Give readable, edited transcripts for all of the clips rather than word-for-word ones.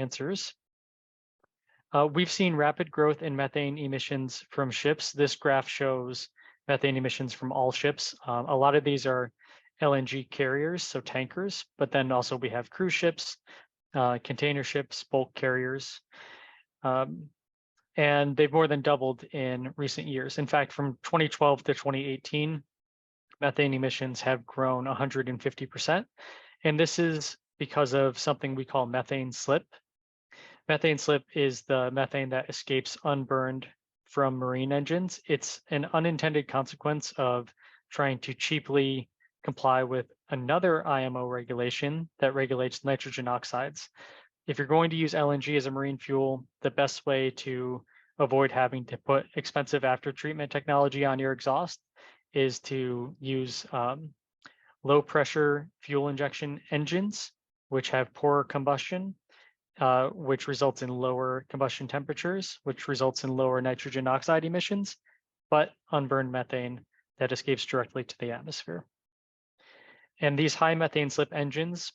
answers. We've seen rapid growth in methane emissions from ships. This graph shows methane emissions from all ships. A lot of these are LNG carriers, so tankers, but then also we have cruise ships, container ships, bulk carriers, and they've more than doubled in recent years. In fact, from 2012 to 2018, methane emissions have grown 150%, and this is because of something we call methane slip. Methane slip is the methane that escapes unburned from marine engines. It's an unintended consequence of trying to cheaply comply with another IMO regulation that regulates nitrogen oxides. If you're going to use LNG as a marine fuel, the best way to avoid having to put expensive after treatment technology on your exhaust is to use low pressure fuel injection engines, which have poor combustion, which results in lower combustion temperatures, which results in lower nitrogen oxide emissions, but unburned methane that escapes directly to the atmosphere. And these high methane slip engines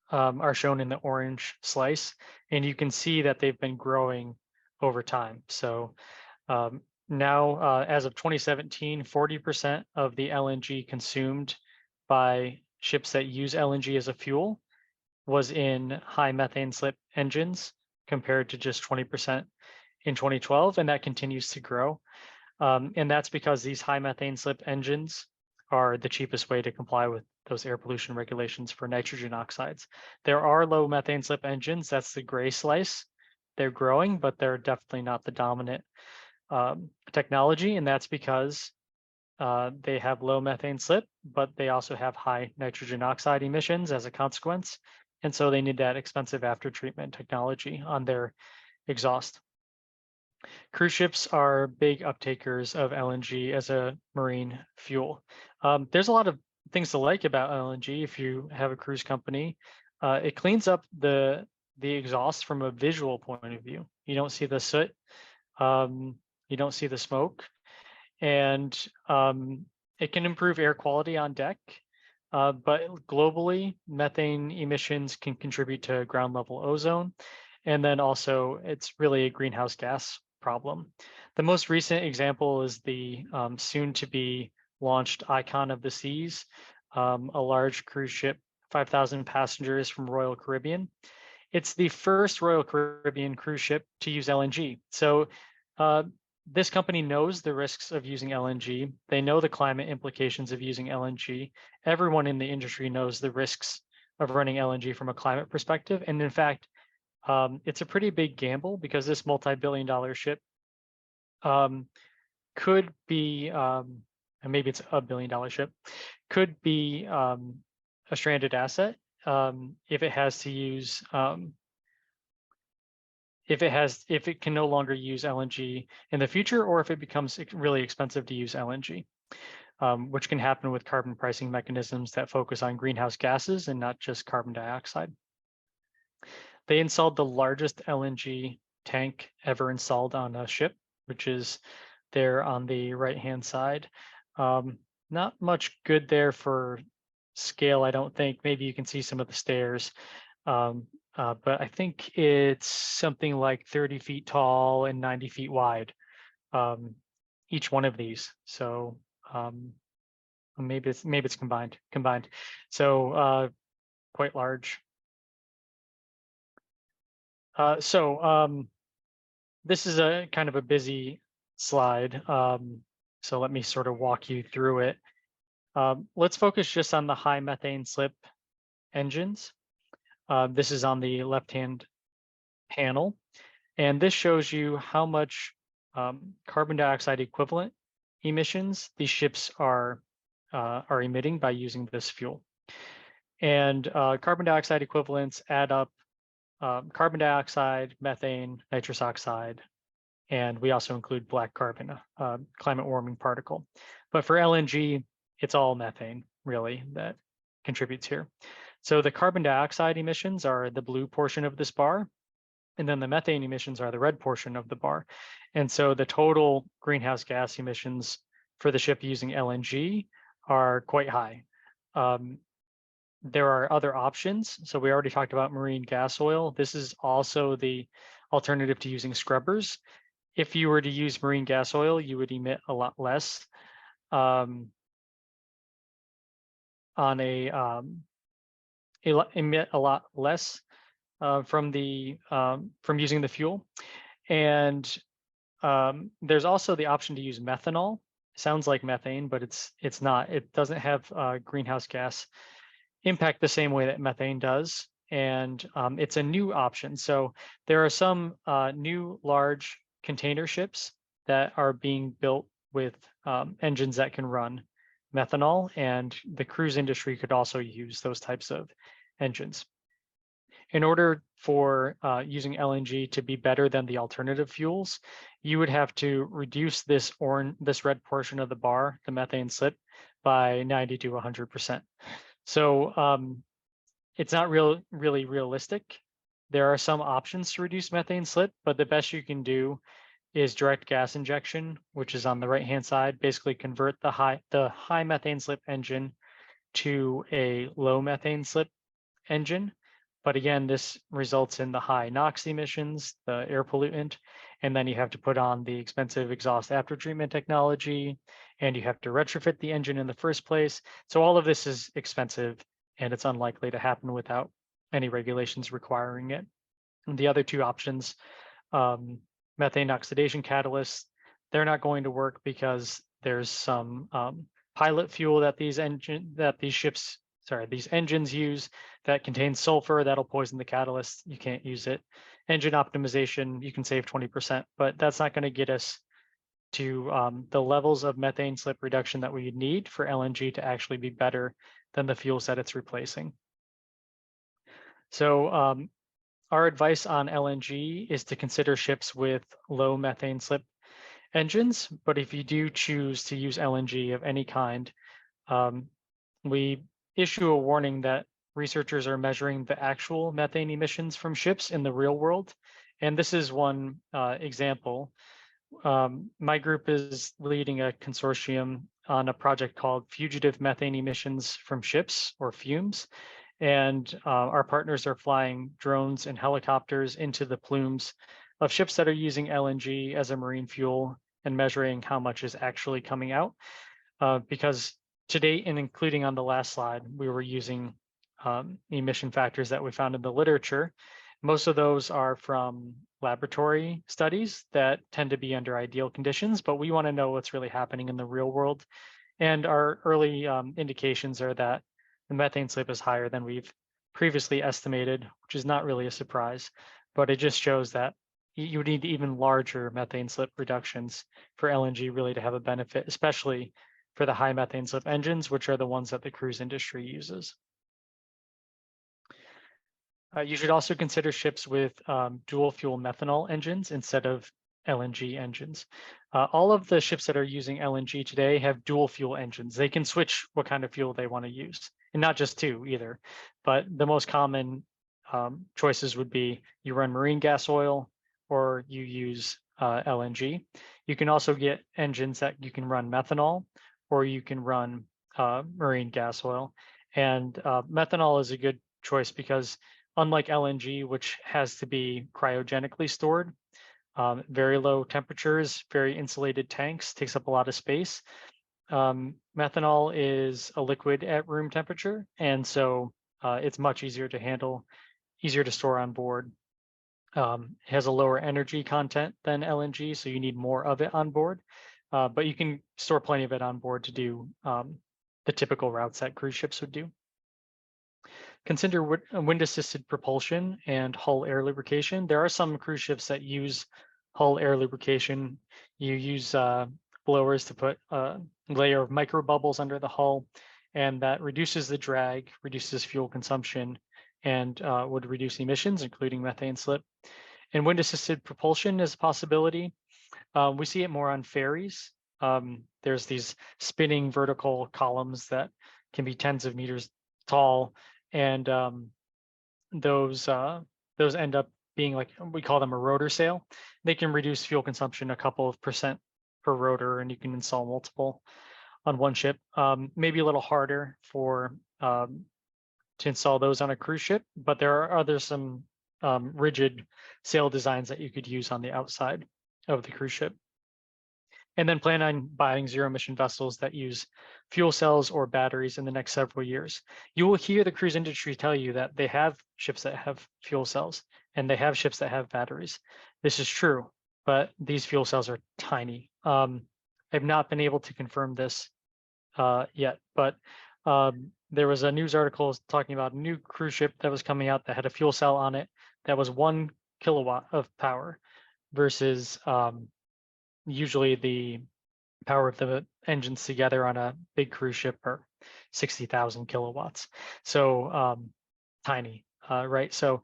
are shown in the orange slice, and you can see that they've been growing over time. So now, as of 2017, 40% of the LNG consumed by ships that use LNG as a fuel was in high methane slip engines, compared to just 20% in 2012, and that continues to grow. And that's because these high methane slip engines are the cheapest way to comply with those air pollution regulations for nitrogen oxides. There are low methane slip engines, that's the gray slice. They're growing, but they're definitely not the dominant technology, and that's because they have low methane slip, but they also have high nitrogen oxide emissions as a consequence. And so they need that expensive after treatment technology on their exhaust. Cruise ships are big uptakers of LNG as a marine fuel. There's a lot of things to like about LNG if you have a cruise company. It cleans up the exhaust from a visual point of view. You don't see the soot, you don't see the smoke, and it can improve air quality on deck. But globally, methane emissions can contribute to ground level ozone. And then also, it's really a greenhouse gas problem. The most recent example is the soon to be launched Icon of the Seas, a large cruise ship, 5,000 passengers from Royal Caribbean. It's the first Royal Caribbean cruise ship to use LNG. So this company knows the risks of using LNG. They know the climate implications of using LNG. Everyone in the industry knows the risks of running LNG from a climate perspective. And in fact, it's a pretty big gamble because this multi-billion-dollar ship could be, and maybe it's a billion-dollar ship, could be a stranded asset if it has to use if it can no longer use LNG in the future, or if it becomes really expensive to use LNG, which can happen with carbon pricing mechanisms that focus on greenhouse gases and not just carbon dioxide. They installed the largest LNG tank ever installed on a ship, which is there on the right-hand side. Not much good there for scale, I don't think. Maybe you can see some of the stairs. But I think it's something like 30 feet tall and 90 feet wide, each one of these. So maybe it's combined. So quite large. This is a kind of a busy slide. So let me sort of walk you through it. Let's focus just on the high methane slip engines. This is on the left-hand panel, and this shows you how much carbon dioxide equivalent emissions these ships are emitting by using this fuel. And carbon dioxide equivalents add up carbon dioxide, methane, nitrous oxide, and we also include black carbon, climate warming particle. But for LNG, it's all methane, really, that contributes here. So the carbon dioxide emissions are the blue portion of this bar, and then the methane emissions are the red portion of the bar. And so the total greenhouse gas emissions for the ship using LNG are quite high. there are other options. So we already talked about marine gas oil. This is also the alternative to using scrubbers. If you were to use marine gas oil, you would emit a lot less on emit a lot less from using the fuel. And there's also the option to use methanol. Sounds like methane, but it's not. It doesn't have greenhouse gas impact the same way that methane does. And it's a new option. So there are some new large container ships that are being built with engines that can run methanol, and the cruise industry could also use those types of engines. In order for using LNG to be better than the alternative fuels, you would have to reduce this red portion of the bar, the methane slip, by 90 to 100%. So it's not really realistic. There are some options to reduce methane slip, but the best you can do is direct gas injection, which is on the right-hand side. Basically convert the high methane slip engine to a low methane slip engine. But again, this results in the high NOx emissions, the air pollutant, and then you have to put on the expensive exhaust after treatment technology, and you have to retrofit the engine in the first place. So all of this is expensive, and it's unlikely to happen without any regulations requiring it. And the other two options, methane oxidation catalysts, they're not going to work because there's some pilot fuel that these engines use that contains sulfur that'll poison the catalyst. You can't use it. Engine optimization, you can save 20%, but that's not going to get us to the levels of methane slip reduction that we need for LNG to actually be better than the fuels that it's replacing. So our advice on LNG is to consider ships with low methane slip engines, but if you do choose to use LNG of any kind, we issue a warning that researchers are measuring the actual methane emissions from ships in the real world. And this is one example. My group is leading a consortium on a project called Fugitive Methane Emissions from Ships, or FUMES. And our partners are flying drones and helicopters into the plumes of ships that are using LNG as a marine fuel and measuring how much is actually coming out. Because to date, and including on the last slide, we were using emission factors that we found in the literature. Most of those are from laboratory studies that tend to be under ideal conditions, but we want to know what's really happening in the real world. And our early indications are that the methane slip is higher than we've previously estimated, which is not really a surprise, but it just shows that you would need even larger methane slip reductions for LNG really to have a benefit, especially for the high methane slip engines, which are the ones that the cruise industry uses. You should also consider ships with dual fuel methanol engines instead of LNG engines. All of the ships that are using LNG today have dual fuel engines. They can switch what kind of fuel they want to use, and not just two either. But the most common choices would be you run marine gas oil or you use LNG. You can also get engines that you can run methanol, or you can run marine gas oil. And methanol is a good choice because unlike LNG, which has to be cryogenically stored, very low temperatures, very insulated tanks, takes up a lot of space. Methanol is a liquid at room temperature, and so it's much easier to handle, easier to store on board. It has a lower energy content than LNG, so you need more of it on board, but you can store plenty of it on board to do the typical routes that cruise ships would do. Consider wind-assisted propulsion and hull air lubrication. There are some cruise ships that use hull air lubrication. You use blowers to put a layer of micro bubbles under the hull, and that reduces the drag, reduces fuel consumption, and would reduce emissions, including methane slip. And wind-assisted propulsion is a possibility. We see it more on ferries. There's these spinning vertical columns that can be tens of meters tall, and those end up being, like, we call them a rotor sail. They can reduce fuel consumption a couple of % per rotor, and you can install multiple on one ship. Maybe a little harder for to install those on a cruise ship, but there are some rigid sail designs that you could use on the outside of the cruise ship. And then plan on buying zero emission vessels that use fuel cells or batteries in the next several years. You will hear the cruise industry tell you that they have ships that have fuel cells and they have ships that have batteries. This is true, but these fuel cells are tiny. I've not been able to confirm this yet, but there was a news article talking about a new cruise ship that was coming out that had a fuel cell on it that was 1 kilowatt of power versus usually the power of the engines together on a big cruise ship are 60,000 kilowatts. So tiny, right? So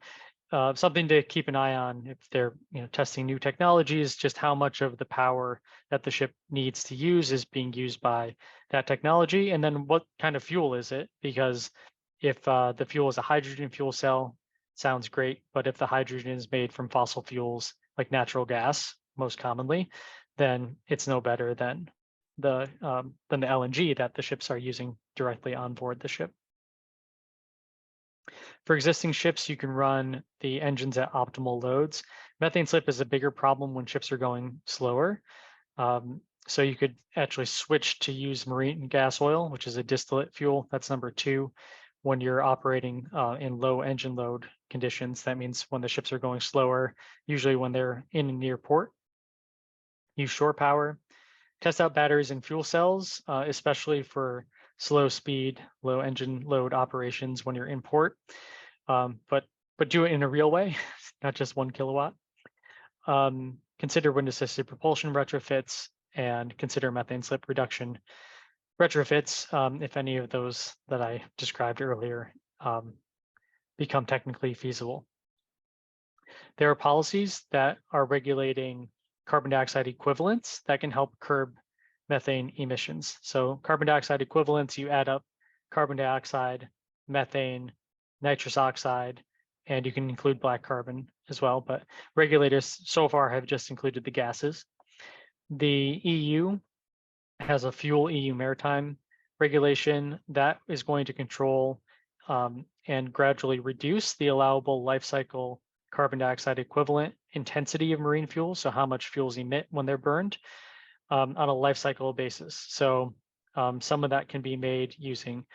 something to keep an eye on if they're testing new technologies, just how much of the power that the ship needs to use is being used by that technology, and then what kind of fuel is it? Because if the fuel is a hydrogen fuel cell, sounds great, but if the hydrogen is made from fossil fuels like natural gas, most commonly, then it's no better than the LNG that the ships are using directly on board the ship. For existing ships, you can run the engines at optimal loads. Methane slip is a bigger problem when ships are going slower. So you could actually switch to use marine gas oil, which is a distillate fuel. That's number 2. When you're operating in low engine load conditions, that means when the ships are going slower, usually when they're in and near port. Use shore power. Test out batteries and fuel cells, especially for slow speed, low engine load operations when you're in port. But do it in a real way, not just 1 kilowatt. Consider wind-assisted propulsion retrofits and consider methane slip reduction retrofits if any of those that I described earlier become technically feasible. There are policies that are regulating carbon dioxide equivalents that can help curb methane emissions. So carbon dioxide equivalents, you add up carbon dioxide, methane, nitrous oxide, and you can include black carbon as well, but regulators so far have just included the gases. The EU has a fuel EU maritime regulation that is going to control and gradually reduce the allowable life cycle carbon dioxide equivalent intensity of marine fuels, so how much fuels emit when they're burned, on a life cycle basis. So some of that can be made using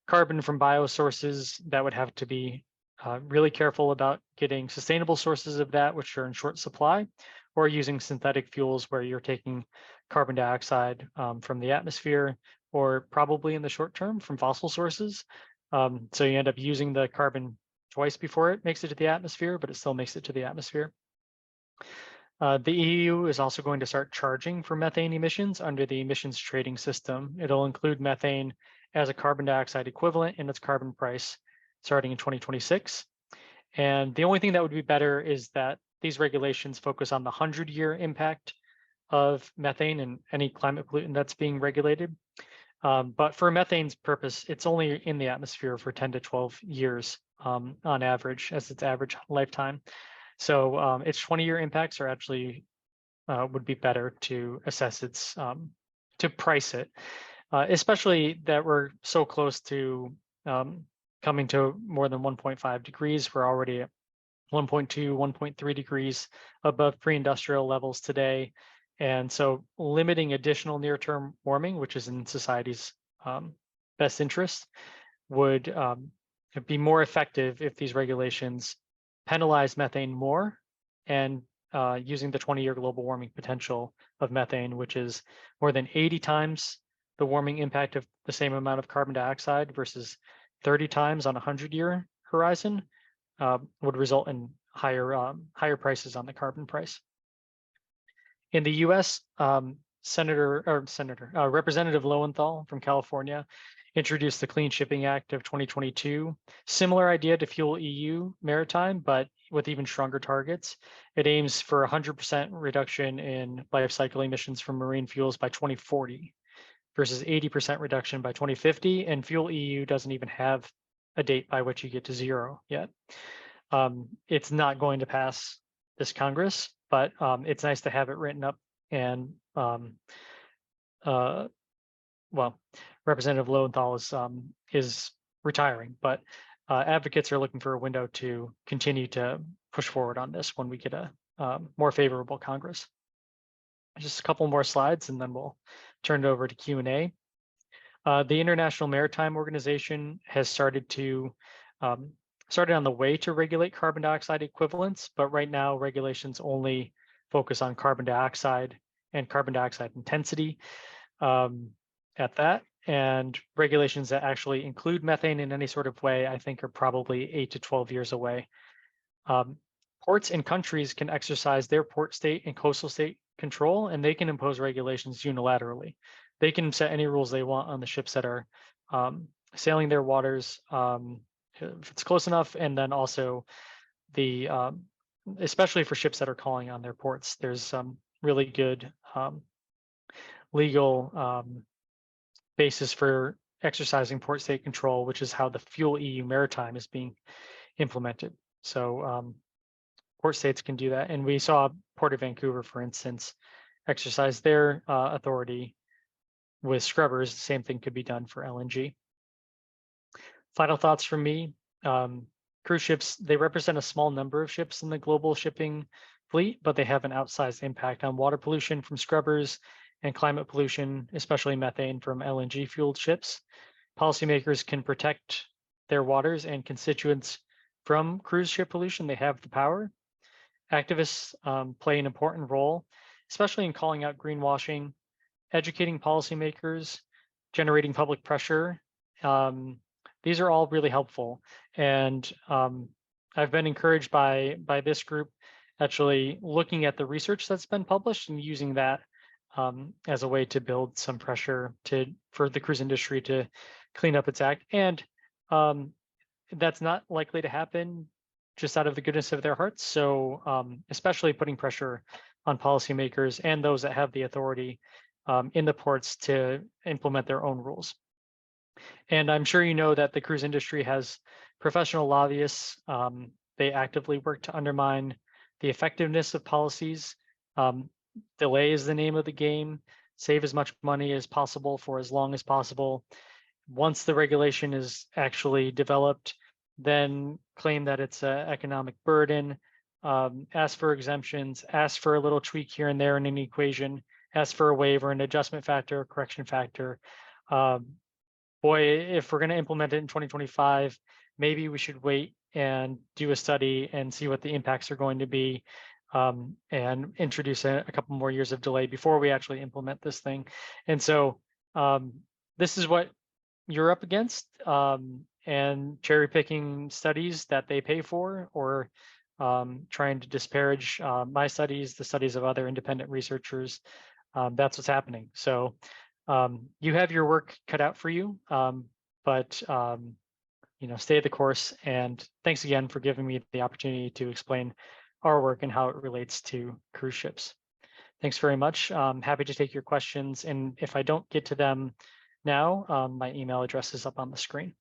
carbon from biosources that would have to be really careful about getting sustainable sources of that, which are in short supply, or using synthetic fuels where you're taking carbon dioxide from the atmosphere, or probably in the short term from fossil sources. So you end up using the carbon twice before it makes it to the atmosphere, but it still makes it to the atmosphere. The EU is also going to start charging for methane emissions under the emissions trading system. It'll include methane as a carbon dioxide equivalent in its carbon price starting in 2026. And the only thing that would be better is that these regulations focus on the 100-year impact of methane and any climate pollutant that's being regulated. But for methane's purpose, it's only in the atmosphere for 10 to 12 years on average as its average lifetime. So its 20-year impacts are actually would be better to assess its to price it, especially that we're so close to coming to more than 1.5 degrees. We're already at 1.2, 1.3 degrees above pre-industrial levels today. And so limiting additional near-term warming, which is in society's best interest, would be more effective if these regulations penalize methane more and using the 20-year global warming potential of methane, which is more than 80 times the warming impact of the same amount of carbon dioxide versus 30 times on a 100-year horizon, would result in higher prices on the carbon price. In the U.S., Representative Lowenthal from California introduced the Clean Shipping Act of 2022. Similar idea to Fuel EU Maritime, but with even stronger targets. It aims for 100% reduction in life cycle emissions from marine fuels by 2040 versus 80% reduction by 2050. And Fuel EU doesn't even have a date by which you get to zero yet. It's not going to pass this Congress, but it's nice to have it written up. And well, Representative Lowenthal is retiring, but advocates are looking for a window to continue to push forward on this when we get a more favorable Congress. Just a couple more slides, and then we'll turn it over to Q&A. The International Maritime Organization has started on the way to regulate carbon dioxide equivalents, but right now regulations only focus on carbon dioxide and carbon dioxide intensity at that. And regulations that actually include methane in any sort of way, I think, are probably 8 to 12 years away. Ports and countries can exercise their port state and coastal state control, and they can impose regulations unilaterally. They can set any rules they want on the ships that are sailing their waters, if it's close enough, and then also especially for ships that are calling on their ports, there's some really good legal basis for exercising port state control, which is how the Fuel EU Maritime is being implemented. So port states can do that. And we saw Port of Vancouver, for instance, exercise their authority with scrubbers. The same thing could be done for LNG. Final thoughts from me. Cruise ships, they represent a small number of ships in the global shipping fleet, but they have an outsized impact on water pollution from scrubbers and climate pollution, especially methane from LNG-fueled ships. Policymakers can protect their waters and constituents from cruise ship pollution. They have the power. Activists play an important role, especially in calling out greenwashing, educating policymakers, generating public pressure. These are all really helpful. And I've been encouraged by this group actually looking at the research that's been published and using that as a way to build some pressure for the cruise industry to clean up its act. And that's not likely to happen just out of the goodness of their hearts. So especially putting pressure on policymakers and those that have the authority in the ports to implement their own rules. And I'm sure you know that the cruise industry has professional lobbyists. They actively work to undermine the effectiveness of policies. Delay is the name of the game. Save as much money as possible for as long as possible. Once the regulation is actually developed, then claim that it's an economic burden, ask for exemptions, ask for a little tweak here and there in an equation, ask for a waiver, an adjustment factor, a correction factor. Boy, if we're going to implement it in 2025, maybe we should wait and do a study and see what the impacts are going to be, and introduce a couple more years of delay before we actually implement this thing. And so this is what you're up against, and cherry picking studies that they pay for, or trying to disparage my studies, the studies of other independent researchers. That's what's happening. So you have your work cut out for you, but stay the course. And thanks again for giving me the opportunity to explain our work and how it relates to cruise ships. Thanks very much. I'm happy to take your questions. And if I don't get to them now, my email address is up on the screen.